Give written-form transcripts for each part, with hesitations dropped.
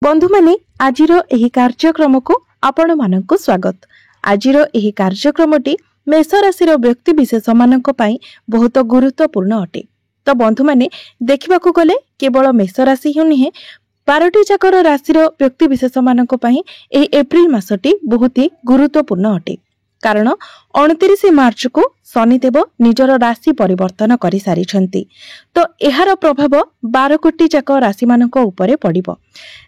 बंधु माने आजिर एही कार्यक्रम को आपण मानकु स्वागत। आजिर एही कार्यक्रमटी मेष राशि व्यक्ति विशेष मानक पई बहुत गुरुत्वपूर्ण अटे। तो बंधु माने देखिबा को गले केवल मेष राशि ही नहीं 12टी जाकर राशिर व्यक्ति विशेष मानक पई एही एप्रिल मासटी बहुत ही गुरुत्वपूर्ण अटे। कारण 29 मार्च को शनिदेव निजर राशि परिवर्तन करि सारिछंती। तो एहार प्रभाव 12 कोटी जाक राशि मानक उपरे पड़िबो।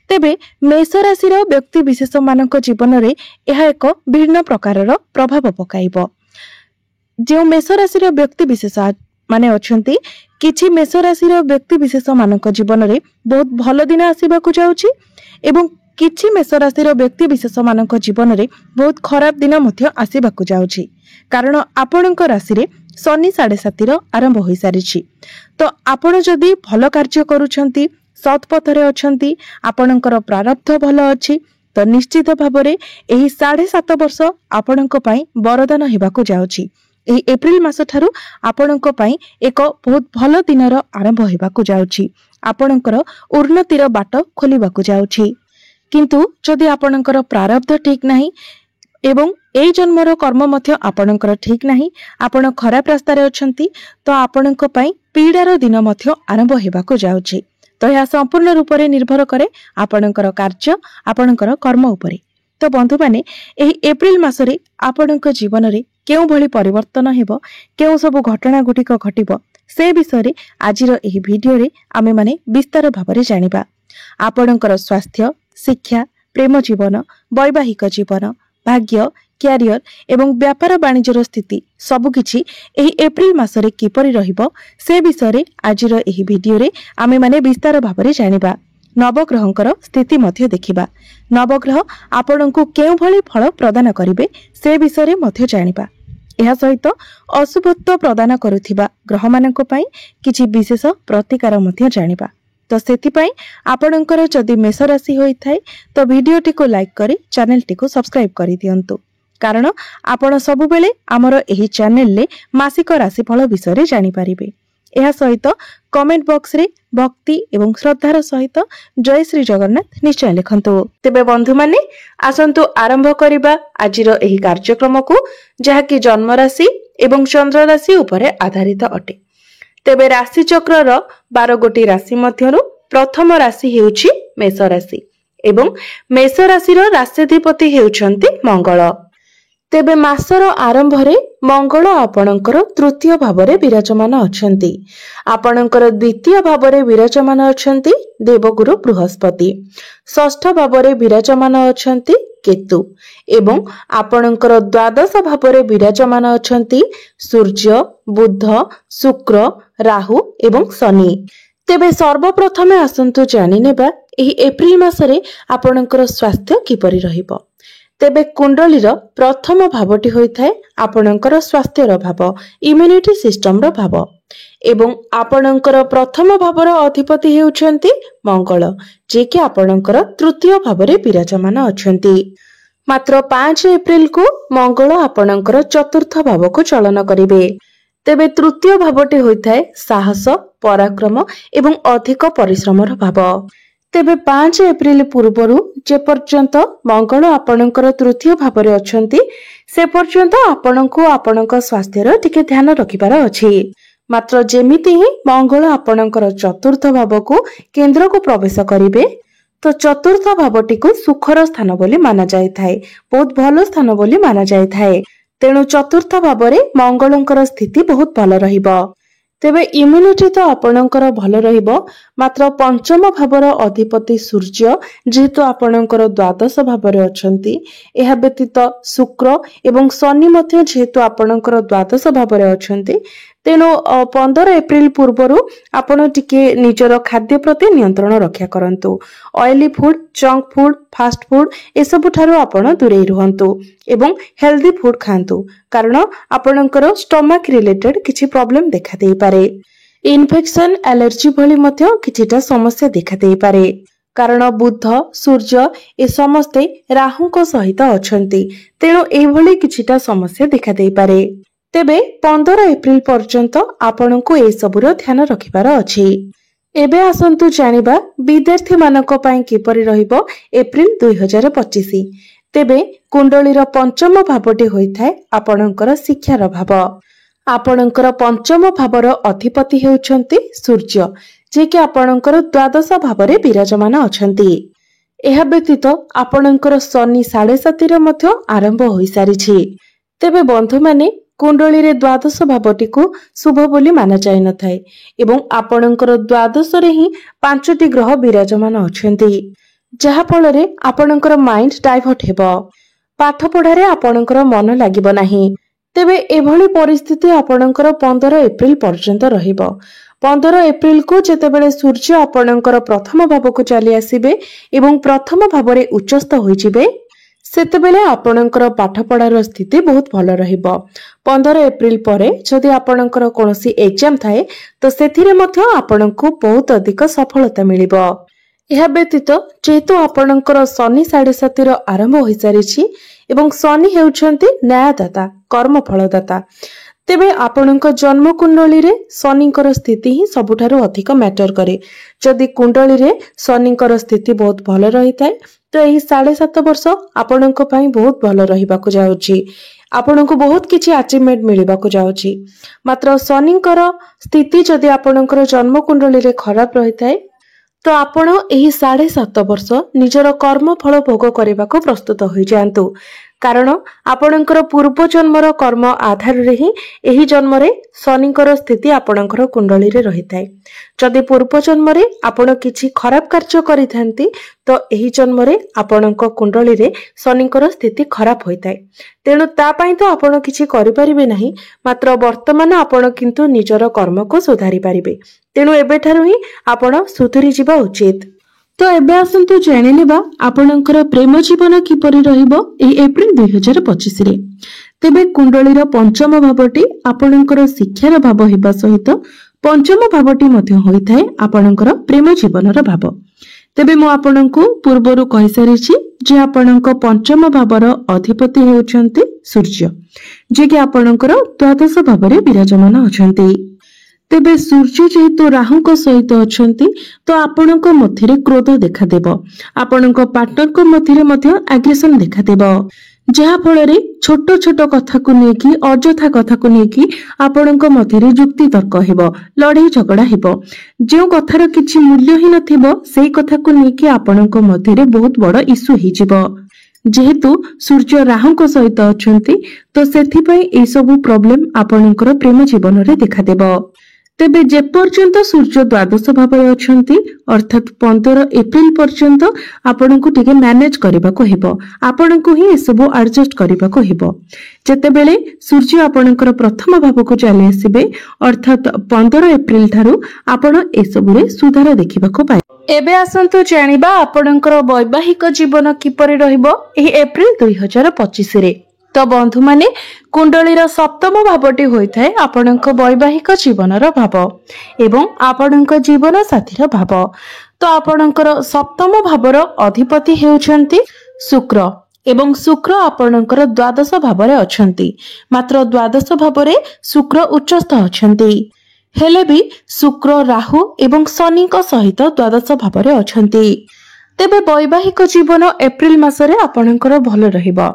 तेबे मेष राशि व्यक्ति विशेष मानक जीवन रे एहा एक भिन्न प्रकारर प्रभाव पकाइबो। जो मेष राशि व्यक्ति विशेष माने अछंती किछि मेष राशि व्यक्ति विशेष मानक जीवन रे बहुत भल दिन आसीबा को जाउची एवं किछि मेष राशि व्यक्ति विशेष मानक जीवन रे बहुत खराब दिन मध्य आसीबा को जाउची। कारण आपणक राशि रे शनि 7.5 आरंभ होई सारिछि। तो आपण जदी भल कार्य करूछंती सत् पथरे अछंती आपणकर प्रारब्ध भल अछि तो निश्चित भाबरे एही 7.5 वर्ष आपणक पई वरदान हेबाको जाउछि। एही एप्रिल मास ठारू आपणक पई एक बहुत भल दिनर आरंभ हेबाको जाउछि। आपणकर उन्नतिर बाट खोलिबाको जाउछि। किंतु जदि आपणकर प्रारब्ध ठीक नाही एवं एई जन्मर कर्म मध्य आपणकर ठीक नाही आपण खराब रास्ता रे अछंती तो आपणक पई पीड़ार दिन मध्य आरंभ हेबाको जाउछि। तो यह संपूर्ण रूप से निर्भर करे आपणकर कार्य आपणकर कर्म उपरे। तो बंधु माने एही एप्रिल मासरे आपणक जीवन रे केउ भली परिवर्तन हेबो केउ सब घटना गुटिक घटिबो से विषय रे आजिर एही वीडियो रे आमे माने विस्तार भाबरे जानिबा। आपणकर स्वास्थ्य शिक्षा प्रेम जीवन वैवाहिक जीवन भाग्य क्यारियर एवं व्यापार वाणिज्यर स्थिति सबुकिछि एही एप्रिल मासरे किपरि रहिबो से विषय रे आजिर एही वीडियो रे आमे माने विस्तार भाबरे जानिबा। नवग्रहंकर स्थिति मध्य देखिबा। नवग्रह आपणଙ୍କୁ केउ भली फल प्रदान करिवे से विषय रे मध्य जानिबा। एहा सहित अशुभत्व प्रदान करुथिबा ग्रह मानक पई किछि विशेष प्रतिकार मध्य जानिबा। तो सेति पई आपणଙ୍କର जदि मेष राशि होई थाए तो वीडियो टी को लाइक करी चैनल टी को सब्सक्राइब करि दियंतु। कारण आपण सब बेले हमर एही चैनल ले मासिक राशिफल विषय रे जानि परिबे। एहा सहित कमेंट बॉक्स रे भक्ति एवं श्रद्धार सहित जय श्री जगन्नाथ निश्चय लिखंतु। तेबे बंधु माने आसंतु आरंभ करिबा आजिर एही कार्यक्रम को जहा कि जन्म राशि एवं चंद्र राशि उपरे आधारित अटे। तेबे राशि चक्रर 12 गोटी राशि मध्यरु प्रथम राशि हेउछि मेष राशि एवं मेष राशिर राष्ट्राधिपति हेउछंती मंगल। तेबे मासर आरंभ रे मंगल आपणकर तृतीय भावरे विराजमान अछंती। आपणकर द्वितीय भावरे विराजमान अछंती देवगुरु बृहस्पति। षष्ठ भावरे विराजमान अछंती केतु एवं आपणकर द्वादश भावरे विराजमान अछंती सूर्य बुध शुक्र राहु एवं शनि। तेबे सर्वप्रथमे आसंतु जानि नेबा एही एप्रिल मासरे आपणकर स्वास्थ्य किपरि रहिबो। तेबे कुंडलीर प्रथम भावटी होइथाय आपणकर स्वास्थ्यर भाव इम्यूनिटी सिस्टम रो भाव एवं आपणकर प्रथम भावर अधिपति हेउछंती मंगल जे कि आपणकर तृतीय भावरे विराजमान अछंती। मात्र 5 एप्रिल को मंगल आपणकर चतुर्थ भाव को चलन करिवे। तेबे तृतीय भावटी होइथाय साहस पराक्रम एवं अधिक परिश्रमर भाव। तेबे 5 एप्रिल पूर्वरु जे पर्यंत मंगल आपणकर तृतीय भावरे अछंती से पर्यंत आपणको आपणक स्वास्थ्यर टिके ध्यान रखिबार अछि। मात्र जेमिति ही मंगल आपणकर चतुर्थ भाव को केंद्र को प्रवेश करिवे तो चतुर्थ भावटी को सुखर स्थान बोली माना जाय थाए बहुत भलो स्थान बोली माना जाय थाए। तेणु चतुर्थ भावरे मंगलंकर स्थिति बहुत भल रहिबो। तेबे इम्यूनिटी तो आपणकर भल रहिबो। मात्र पंचम भावर अधिपति सूर्य जेहेतु आपणकर द्वादश भावरे अछंती एहा व्यतीत शुक्र एवं शनि मध्य जेहेतु आपणकर द्वादश भावरे अछंती तेणु 15 एप्रिल पूर्वरु आपण टिके निजर खाद्य प्रति नियंत्रण रक्षा करंतु। Oily food junk food fast food एसबु ठारू आपण दूरे रुहंतु एवं हेल्दी फूड खांतु। कारण आपणकर स्टमक रिलेटेड किछि प्रॉब्लम देखा देई पारे। इन्फेक्शन एलर्जी भली मध्य किछिटा समस्या देखा देई पारे। कारण बुध सूर्य ए समस्ते राहुଙ୍କ सहित अछंती तेणु एभली किछिटा समस्या देखा देई पारे। तेबे 15 एप्रिल पर्यंत आपणको ए सबुर ध्यान रखिबार अछि। एबे आसंतु जानिबा विद्यार्थी मानक पई किपरि रहिबो एप्रिल 2025। तेबे कुंडलीर पंचम भावटी होइथाय आपणकर शिक्षार भाव। आपणकर पंचम भावर अधिपति हेउछंती सूर्य, जे कि आपणकर द्वादश भावरे विराजमान अछंती। एहा व्यतीत आपणकर शनि 7.5 मध्य आरंभ होई सारिछि। तेबे बंधु माने कुंडली रे द्वादश भावटी को शुभ बोली माना जाय न थाए एवं आपणकर द्वादश रे ही 5टी ग्रह विराजमान अछंती, जहा फल रे आपणकर माइंड डाइवर्ट हेबो, पाठ पढ़ारे आपणकर मन लागिबो नाही। तेबे एभली परिस्थिति आपणकर 15 एप्रिल पर्यंत रहिबो। 15 एप्रिल को जेतेबेले सूर्य आपणकर प्रथम भाव को चली आसीबे एवं प्रथम भाव रे उच्चस्थ होई जिबे, सेतेबेले आपणकर पाठ पढ़ार स्थिति बहुत भल रहिबो। 15 एप्रिल परे जदि आपणकर कोनोसी एग्जाम थाए तो सेथिरे मध्य आपणको बहुत अधिक सफलता मिलिबो। एहा व्यतीत जेहेतु आपणकर शनि 7.5 आरंभ होई सारिछि एवं शनि हेउछंती न्यायदाता, कर्मफलदाता। तेबे आपणक जन्म कुंडली रे शनिकर स्थिति ही सबुठारु अधिक मैटर करे। जदि कुंडली रे शनिकर स्थिति बहुत भल रही थाए तो यही 7.5 वर्ष आपणक पई बहुत भल रहिबाकु जाउछि। आपणको बहुत किछि अचीवमेंट मिलिबाकु जाउछि। मात्र शनिकर स्थिति जदि आपणकर जन्म कुंडली रे खराब रही थाए तो आपण एही 7.5 वर्ष निजर कर्म फल भोग करबाकु प्रस्तुत होई जांतु। कारण आपणकर पूर्व जन्मर कर्म आधार रे ही एही जन्म रे शनिकर स्थिति आपणकर कुंडली रे रही थाए। जदि पूर्व जन्म रे आपण किछि खराब कार्य करिथांती तो एही जन्म रे आपणक कुंडली रे शनिकर स्थिति खराब होई थाए। तेणु ता पई तो आपण किछि करि परिबे नाही, मात्र वर्तमान आपण किंतु निजर कर्म को सुधारी परिबे। तेणु एबेठारु ही आपण सुधुरी जिबा उचित। तो एबे आसंतु जानि लेबा आपणकर प्रेम जीवन किपरि रहिबो एही एप्रिल 2025 रे। तेबे कुंडलीर पंचम भावटी आपणकर शिक्षार भाव हेबा सहित पंचम भावटी मध्ये होइथाय आपणकर प्रेम जीवनर भाव। तेबे मु आपणको पूर्वरु कहि सारिछि जे आपणक पंचम भावर अधिपति हेउछंती सूर्य, जे कि आपणकर द्वादश भावरे विराजमान अछंती। तेबे सूर्य जेहेतु राहुଙ୍କ सहित अछंती तो आपणक मध्यरे क्रोध देखा देबो। आपणक पार्टनरक मध्यरे मध्य एग्रेशन देखा देबो, जहा फल रे छोट छोट कथा को नेकी, अजथा कथा को नेकी आपणक मध्यरे युक्ति तर्क हेबो, लड़ाई झगड़ा हेबो। जे कथार किछि मूल्य ही नथिबो सेही कथा को नेकी आपणक मध्यरे बहुत बड़ इश्यू हि जिवो। जेहेतु सूर्य राहुଙ୍କ सहित अछंती तो सेथि पई ए सब प्रॉब्लम आपणकर प्रेम जीवन रे देखा देबो। तेबे जे पर्यंत सूर्य द्वादश भाव अछंती अर्थात 15 एप्रिल पर्यंत आपनको टिके मैनेज करबाको हेबो, आपनको ही ए सब एडजस्ट करबाको हेबो। जेतेबेले सूर्य आपणकर प्रथम भाव को चली आसीबे अर्थात 15 एप्रिल थारु आपण ए सब रे सुधार देखिबाको पाए। एबे आसंतु जानिबा आपणकर वैवाहिक जीवन किपरि रहिबो एही एप्रिल 2025 रे। तो बंधु माने कुंडलीर सप्तम भावटी होइथाय आपणक वैवाहिक जीवनर भाव एवं आपणक जीवन साथीर भाव। तो आपणकर सप्तम भावर अधिपति हेउछंती शुक्र एवं शुक्र आपणकर द्वादश भावरे अछंती। मात्र द्वादश भावरे शुक्र उच्चस्थ अछंती, हेले भी शुक्र राहु एवं शनि सहित द्वादश भावरे अछंती। तेबे वैवाहिक जीवन एप्रिल मासरे आपणकर भल रहिबो।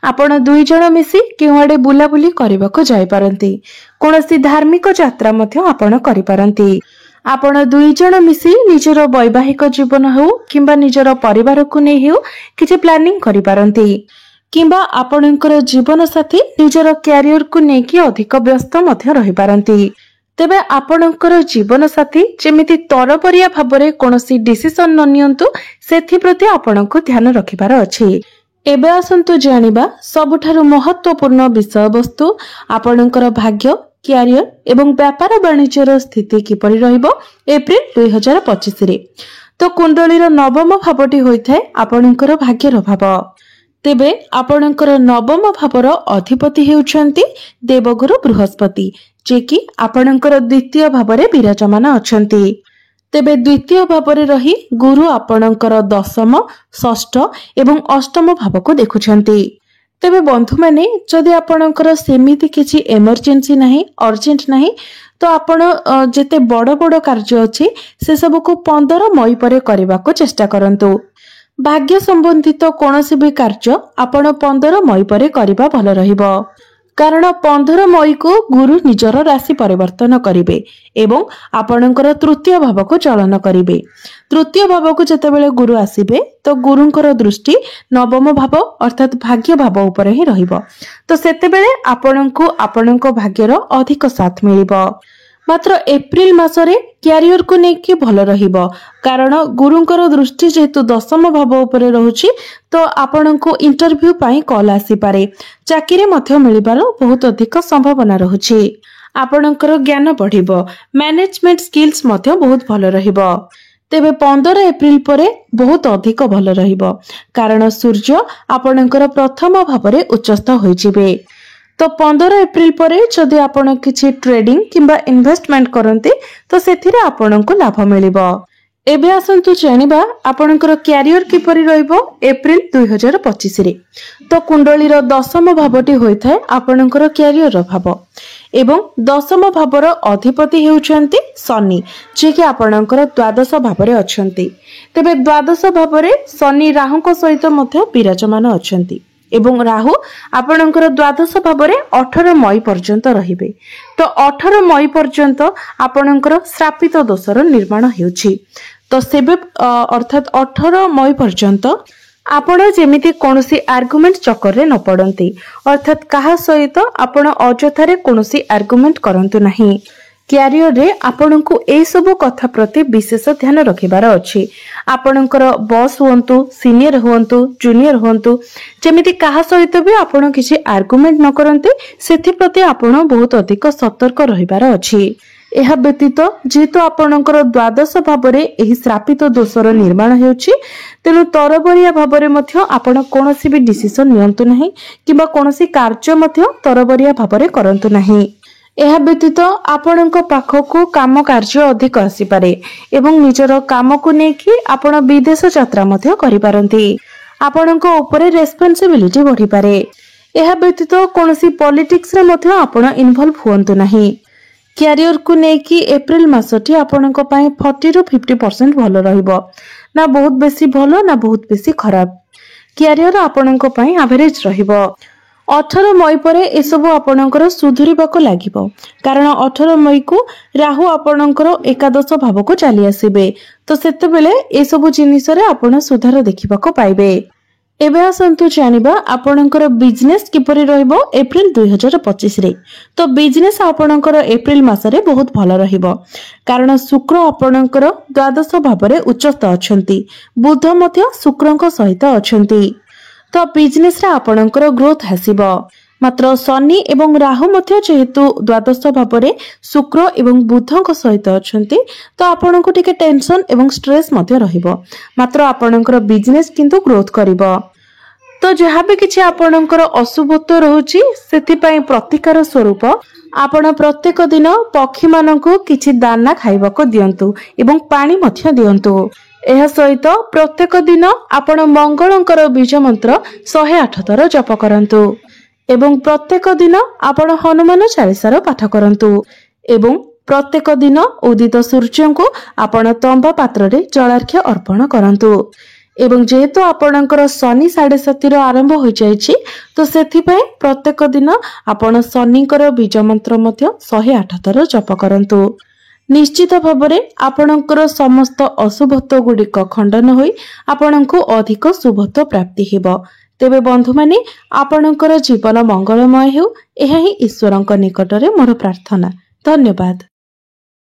आपण दुई जण मिसी केउआडे बुलाबुली करबाको जाय पारंती, कोनोसी धार्मिक यात्रा मध्य आपण करि पारंती। आपण दुई जण मिसी निजर वैवाहिक जीवन हो किंबा निजर परिवार को नै हो किछि प्लानिंग करि पारंती, किंबा आपणकर जीवन साथी निजर कैरियर को नै कि अधिक व्यस्त मध्य रहि पारंती। तेबे आपणकर जीवन साथी जेमिति तरपरिया भाबरे कोनोसी डिसिजन न नियंतु सेथि प्रति आपणको ध्यान रखिबार अछि। एबे आसंतु जानिबा सबुठारु महत्वपूर्ण विषय वस्तु आपणकर भाग्य, कैरियर एवं व्यापार वाणिज्यर स्थिति किपरि रहिबो एप्रिल 2025 रे। तो कुंडलीर नवम भावटी होइथाय आपणकर भाग्यर भाव। तेबे आपणकर नवम भावर अधिपति हेउछंती देवगुरु बृहस्पति, जे कि आपणकर द्वितीय भावरे विराजमान अछंती। तेबे द्वितीय भावरे रही गुरु आपणकर दशम, षष्ठ एवं अष्टम भाव को देखुछंती। तेबे बंधु माने जदि आपणकर सेमिति किछि इमरजेंसी नाही, अर्जेंट नाही, तो आपण जेते बड़ बड़ कार्य अछि से सब को 15 मई पर करने को चेष्टा करंतु। भाग्य संबंधित कोनोसी भी कार्य आपण 15 मई पर करबा भल रहिबो, कारण 15 मई को गुरु निजर राशि परिवर्तन करिवे एवं आपणकर तृतीय भाव को चलन करिवे। तृतीय भाव को जेतेबेले गुरु आसीबे तो गुरुंकर दृष्टि नवम भाव अर्थात भाग्य भाव उपर ही रहिबो, तो सेतेबेले आपणको आपणको भाग्यर अधिक साथ मिलिबो। मात्र एप्रिल मासरे क्यारियर को नेकी भल रहिबो, कारण गुरुंकर दृष्टि जेहेतु दशम भाव उपरे रहुछि तो आपणको इंटरव्यू पाई कॉल आसी पारे, चाकरी मध्य मिलिबार बहुत अधिक संभावना रहुछि। आपणकर ज्ञान बढ़िबो, मैनेजमेंट स्किल्स मध्य बहुत भल रहिबो। तेबे 15 एप्रिल परे बहुत अधिक भल रहिबो, कारण सूर्य आपणकर प्रथम भावरे उच्चस्थ होइजिबे। तो 15 एप्रिल परे जदि आपण किछि ट्रेडिंग किंबा इन्वेस्टमेंट करंती तो सेथिरे आपणको लाभ मिलिबो। एबे आसंतु जानिबा आपणकर क्यारियर किपरि रहइबो एप्रिल 2025 रे। तो कुंडलीर दशम भावटी होइथाय आपणकर क्यारियर भाव एवं दशम भावर अधिपति हेउचंती शनि, जे कि आपणकर द्वादश भावरे अछंती। तेबे द्वादश भावरे शनि राहुको सहित मध्य विराजमान अछंती एवं राहु आपणकर द्वादश भावरे 18 मई पर्यंत रहिबे। तो 18 मई पर्यंत आपणकर श्रापित दोषर निर्माण हेउछि। तो सेबे अर्थात 18 मई पर्यंत आपण जेमिति कोनोसी आर्गुमेंट चक्कर रे न पड़ंती, अर्थात कहा सहित आपण अजथारे कोनोसी आर्गुमेंट करंतु नाही। क्यारियर रे आपणको ए सब कथा प्रति विशेष ध्यान रखिबार अछि। आपणकर बॉस हुंतु, सीनियर हुंतु, जूनियर हुंतु, जेमिति कहा सहित भी आपण किछि आर्गुमेंट न करंती, सेथि प्रति आपण बहुत अधिक सतर्क रहिबार अछि। एहा व्यतीत जेहेतु आपणकर द्वादश भावरे एही श्रापित दोषर निर्माण हेउछि, तेनु तरबरिया भावरे मध्य आपण कोनोसी भी डिसिजन नियंतु नाही किबा कोनोसी कार्य मध्य तरबरिया भावरे करंतु नाही। एहा व्यतीत आपणक पाखकु काम कार्य अधिक आसी पारे एवं निजर काम को नेकी आपण विदेश यात्रा मध्य करि पारंती। आपणक ऊपर रेस्पोंसिबिलिटी बढ़ी पारे। एहा व्यतीत कोनोसी पॉलिटिक्स रे मध्य आपण इन्वॉल्व हुअंतु नाही। क्यारियर को नेकी एप्रिल मासटी आपणक पई 40 ରୁ 50% भलो रहिबो, ना बहुत बेसी भलो ना बहुत बेसी खराब। क्यारियर आपणक पई एवरेज रहिबो। 18 मई परे एसबु आपणकर सुधुरिबाको लागिबो, कारण 18 मई को राहु आपणकर एकादश भाव को चली आसीबे, तो सेते बेले एसबु जिनिस रे आपण सुधार देखिबाको पाइबे। एबे आसंतु जानिबा आपणकर बिजनेस किपरि रहइबो एप्रिल 2025 रे। तो बिजनेस आपणकर एप्रिल मासरे बहुत भलो रहिबो, कारण शुक्र आपणकर द्वादश भावरे उच्चस्थ अछंती, बुध मध्य शुक्रंक सहित अछंती। तो बिजनेस रे आपणकर ग्रोथ हासिबो। मात्र शनि एवं राहु मध्य जेहेतु द्वादश भावरे शुक्र एवं बुधक सहित अछंती, तो आपणको टिके टेंशन एवं स्ट्रेस मध्य रहिबो, मात्र आपणकर बिजनेस किंतु ग्रोथ करिबो। तो जहाँ भी किछि आपणकर अशुभत्व रहुछि सेथि पई प्रतिकार स्वरूप आपण प्रत्येक दिन पक्षी माननको किछि दाना खाइबाको दियंतु एवं पानी मध्य दियंतु। एहा सहित प्रत्येक दिन आपण मंगलंकर बीज मंत्र 108 थर जप करंतु एवं प्रत्येक दिन आपण हनुमान चालीसार पाठ करंतु एवं प्रत्येक दिन उदित सूर्य को आपण तंबा पात्र रे जलार्घ्य अर्पण करंतु। एवं जेहेतु आपणकर शनि 7:30 आरंभ हो जाइछि, तो सेथि पई प्रत्येक दिन आपण शनिकर बीज मंत्र मध्य 108 थर जप करंतु। निश्चित भावरे आपणकर समस्त अशुभत्व गुड़िक खंडन होई आपणको अधिक शुभत्व प्राप्ति हेबो। तेबे बंधु माने आपणकर जीवन मंगलमय हेउ, एहा ही ईश्वरक निकटरे मोर प्रार्थना। धन्यवाद।